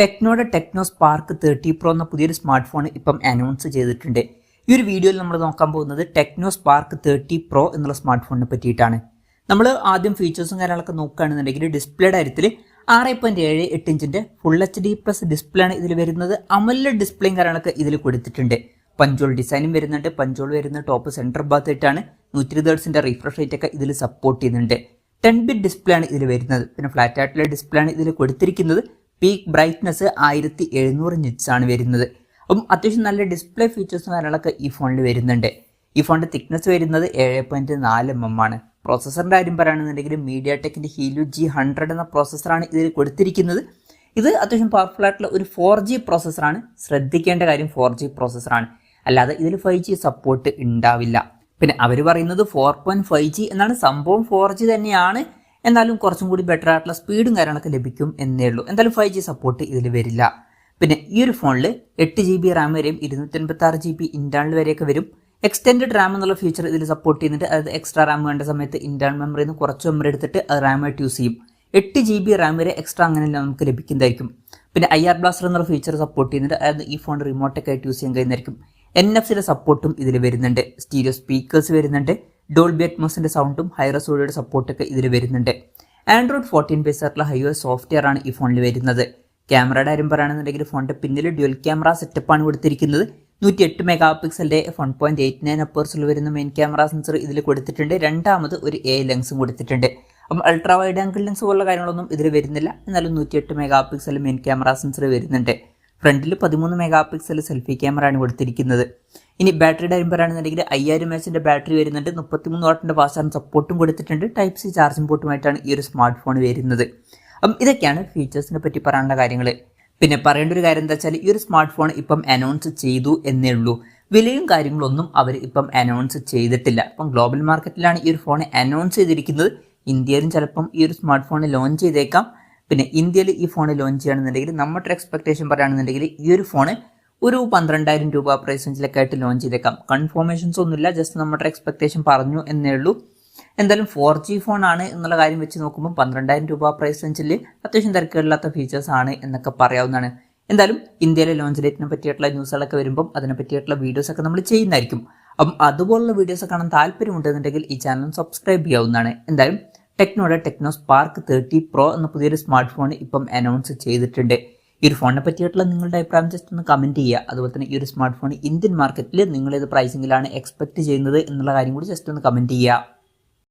ടെക്നോയുടെ techno spark 30 pro എന്ന പുതിയൊരു smart phone ഇപ്പം അനൗൺസ് ചെയ്തിട്ടുണ്ട്. ഈ ഒരു വീഡിയോയിൽ നമ്മൾ നോക്കാൻ പോകുന്നത് ടെക്നോ സ്പാർക്ക് 30 പ്രോ എന്നുള്ള സ്മാർട്ട് ഫോണിനെ പറ്റിയിട്ടാണ്. നമ്മൾ ആദ്യം ഫീച്ചേഴ്സും കാര്യങ്ങളൊക്കെ നോക്കുകയാണെന്നുണ്ടെങ്കിൽ ഡിസ്പ്ലേയുടെ കാര്യത്തിൽ 6.78 ഇഞ്ചിന്റെ ഫുൾ HD+ ഡിസ്പ്ലേ ആണ് ഇതിൽ വരുന്നത്. അമോലെഡ് ഡിസ്പ്ലേയും കാര്യങ്ങളൊക്കെ ഇതിൽ കൊടുത്തിട്ടുണ്ട്. പഞ്ചോൾ ഡിസൈനും വരുന്നുണ്ട്. പഞ്ചോൾ വരുന്ന ടോപ്പ് സെൻറ്റർ ഭാഗത്തായിട്ടാണ്. 120 Hz റീഫ്രഷ് റേറ്റ് ഒക്കെ ഇതിൽ സപ്പോർട്ട് ചെയ്യുന്നുണ്ട്. 10 ബിറ്റ് ഡിസ്പ്ലേ ആണ് ഇതിൽ വരുന്നത്. പിന്നെ ഫ്ലാറ്റ് ആയിട്ടുള്ള ഡിസ്പ്ലേ ആണ് ഇതിൽ കൊടുത്തിരിക്കുന്നത്. പീക്ക് ബ്രൈറ്റ്നസ് 1700 നിറ്റ്സ് ആണ് വരുന്നത്. അപ്പം അത്യാവശ്യം നല്ല ഡിസ്പ്ലേ ഫീച്ചേഴ്സും കാര്യങ്ങളൊക്കെ ഈ ഫോണിൽ വരുന്നുണ്ട്. ഈ ഫോണിന്റെ തിക്നെസ് വരുന്നത് 7.4 mm ആണ്. പ്രോസസ്സറിന്റെ കാര്യം പറയുകയാണെന്നുണ്ടെങ്കിൽ മീഡിയാടെക്കിന്റെ ഹീലിയോ G100 എന്ന പ്രോസസ്സറാണ് ഇതിൽ കൊടുത്തിരിക്കുന്നത്. ഇത് അത്യാവശ്യം പവർഫുൾ ആയിട്ടുള്ള ഒരു 4G പ്രോസസ്സറാണ്. ശ്രദ്ധിക്കേണ്ട കാര്യം 4G പ്രോസസ്സറാണ്, അല്ലാതെ ഇതിൽ 5G സപ്പോർട്ട് ഉണ്ടാവില്ല. പിന്നെ അവർ പറയുന്നത് 4.5G എന്നാണ്. സംഭവം 4G തന്നെയാണ്, എന്നാലും കുറച്ചും കൂടി ബെറ്റർ ആയിട്ടുള്ള സ്പീഡും കാര്യങ്ങളൊക്കെ ലഭിക്കും എന്നേ ഉള്ളൂ. എന്തായാലും 5G സപ്പോർട്ട് ഇതിൽ വരില്ല. പിന്നെ ഈ ഒരു ഫോണിൽ 8 GB റാം വരെയും 256 GB ഇന്റേണൽ വരെയൊക്കെ വരും. എക്സ്റ്റെൻഡ് റാം എന്നുള്ള ഫീച്ചർ ഇതിൽ സപ്പോർട്ട് ചെയ്യുന്നുണ്ട്. അതായത് എക്സ്ട്രാ റാം വേണ്ട സമയത്ത് ഇന്റേണൽ മെമ്മറിയിൽ നിന്ന് കുറച്ച് മെമ്മറി എടുത്തിട്ട് അത് റാമായിട്ട് യൂസ് ചെയ്യും. 8 GB റാം വരെ എക്സ്ട്രാ അങ്ങനെ നമുക്ക് ലഭിക്കുന്നതായിരിക്കും. പിന്നെ IR ബ്ലാസ്റ്റർ എന്നുള്ള ഫീച്ചർ സപ്പോർട്ട് ചെയ്യുന്നുണ്ട്. അതായത് ഈ ഫോൺ റിമോട്ടൊക്കെ ആയിട്ട് യൂസ് ചെയ്യാൻ കഴിയുന്നതായിരിക്കും. NFC-യുടെ സപ്പോർട്ടും ഇതിൽ വരുന്നുണ്ട്. സ്റ്റീരിയോ സ്പീക്കേഴ്സ് വരുന്നുണ്ട്. ഡോൾബി അറ്റ്മോസിന്റെ സൗണ്ടും ഹൈ റെസൊല്യൂഷന്റെ സപ്പോർട്ടൊക്കെ ഇതിൽ വരുന്നുണ്ട്. Android 14 ബേസ് ആയിട്ടുള്ള iOS സോഫ്റ്റ്വെയർ ആണ് ഈ ഫോണിൽ വരുന്നത്. ക്യാമറയുടെ കാര്യം പറയുകയാണെന്നുണ്ടെങ്കിൽ ഫോണിന്റെ പിന്നിൽ ഡ്യുവൽ ക്യാമറ സെറ്റപ്പാണ് കൊടുത്തിരിക്കുന്നത്. 108 മെഗാപിക്സലിന്റെ 1.89 അപ്പേഴ്സിൽ വരുന്ന മെയിൻ ക്യാമറ സെൻസർ ഇതിൽ കൊടുത്തിട്ടുണ്ട്. രണ്ടാമത് ഒരു AI ലെൻസും കൊടുത്തിട്ടുണ്ട്. അപ്പം അൾട്രാ വൈഡ് ആംഗിൾ ലെൻസ് പോലുള്ള കാര്യങ്ങളൊന്നും ഇതിൽ വരുന്നില്ല. എന്നാലും 108 മെഗാപിക്സൽ മെയിൻ ക്യാമറ സെൻസർ വരുന്നുണ്ട്. ഫ്രണ്ടിൽ 13 മെഗാപിക്സൽ സെൽഫി ക്യാമറ ആണ് കൊടുത്തിരിക്കുന്നത്. ഇനി ബാറ്ററിയുടെ കാര്യം പറയുകയാണെന്നുണ്ടെങ്കിൽ 5000 mAh ബാറ്ററി വരുന്നുണ്ട്. 33 വാട്ടിന്റെ ഫാസ്റ്റ് ചാർജിംഗ് സപ്പോർട്ടും കൊടുത്തിട്ടുണ്ട്. Type-C ചാർജിംഗ് പോർട്ടുമായിട്ടാണ് ഈ ഒരു സ്മാർട്ട് ഫോൺ വരുന്നത്. അപ്പം ഇതൊക്കെയാണ് ഫീച്ചേഴ്സിനെ പറ്റി പറയാനുള്ള കാര്യങ്ങൾ. പിന്നെ പറയേണ്ട ഒരു കാര്യം എന്താ വെച്ചാൽ ഈ ഒരു സ്മാർട്ട് ഫോൺ ഇപ്പം അനൗൺസ് ചെയ്തു എന്നേ ഉള്ളൂ. വിലയും കാര്യങ്ങളൊന്നും അവർ ഇപ്പം അനൗൺസ് ചെയ്തിട്ടില്ല. ഇപ്പം ഗ്ലോബൽ മാർക്കറ്റിലാണ് ഈ ഒരു ഫോൺ അനൗൺസ് ചെയ്തിരിക്കുന്നത്. ഇന്ത്യയിലും ചിലപ്പം ഈ ഒരു സ്മാർട്ട് ഫോൺ ലോഞ്ച് ചെയ്തേക്കാം. പിന്നെ ഇന്ത്യയിൽ ഈ ഫോൺ ലോഞ്ച് ചെയ്യുകയാണെന്നുണ്ടെങ്കിൽ നമ്മുടെ ഒരു എക്സ്പെക്ടേഷൻ പറയുകയാണെന്നുണ്ടെങ്കിൽ ഈ ഒരു ഫോണ് ഒരു 12,000 രൂപ പ്രൈസ് റേഞ്ചിലൊക്കെ ആയിട്ട് ലോഞ്ച് ചെയ്തേക്കാം. കൺഫർമേഷൻസ് ഒന്നുമില്ല, ജസ്റ്റ് നമ്മുടെ എക്സ്പെക്ടേഷൻ പറഞ്ഞു എന്നേ ഉള്ളൂ. എന്തായാലും 4G ഫോൺ ആണ് എന്നുള്ള കാര്യം വെച്ച് നോക്കുമ്പോൾ 12,000 രൂപ പ്രൈസ് റേഞ്ചിൽ അത്യാവശ്യം തിരക്കുകളില്ലാത്ത ഫീച്ചേഴ്സ് ആണ് എന്നൊക്കെ പറയാവുന്നതാണ്. എന്തായാലും ഇന്ത്യയിലെ ലോഞ്ച് ഡേറ്റിനെ പറ്റിയിട്ടുള്ള ന്യൂസുകളൊക്കെ വരുമ്പം അതിനെ പറ്റിയിട്ടുള്ള വീഡിയോസ് ഒക്കെ നമ്മൾ ചെയ്യുന്നതായിരിക്കും. അപ്പം അതുപോലുള്ള വീഡിയോസ് കാണാൻ താല്പര്യമുണ്ടെന്നുണ്ടെങ്കിൽ ഈ ചാനൽ സബ്സ്ക്രൈബ് ചെയ്യാവുന്നതാണ്. എന്തായാലും ടെക്നോയുടെ ടെക്നോ സ്പാർക്ക് 30 പ്രോ എന്ന പുതിയൊരു സ്മാർട്ട് ഫോൺ ഇപ്പം അനൗൺസ് ചെയ്തിട്ടുണ്ട്. ഈ ഒരു ഫോണിനെ പറ്റിയിട്ടുള്ള നിങ്ങളുടെ അഭിപ്രായം ജസ്റ്റ് ഒന്ന് കമൻറ്റ് ചെയ്യുക. അതുപോലെ തന്നെ ഈ ഒരു സ്മാർട്ട് ഫോൺ ഇന്ത്യൻ മാർക്കറ്റിൽ നിങ്ങൾ ഏത് പ്രൈസിങ്ങിലാണ് എക്സ്പെക്ട് ചെയ്യുന്നത് എന്നുള്ള കാര്യം കൂടി ജസ്റ്റ് ഒന്ന് കമൻറ്റ് ചെയ്യുക.